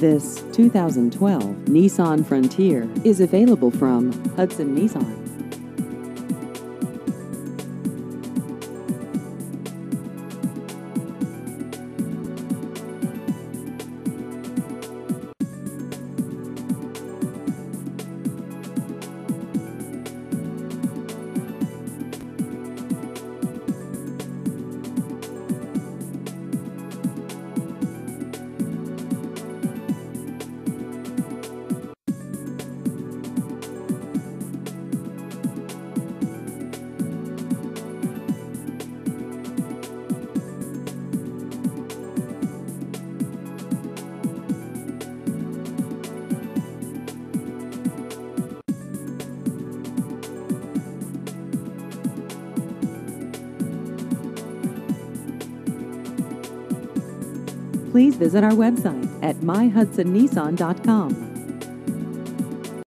This 2012 Nissan Frontier is available from Hudson Nissan. Please visit our website at myhudsonnissan.com.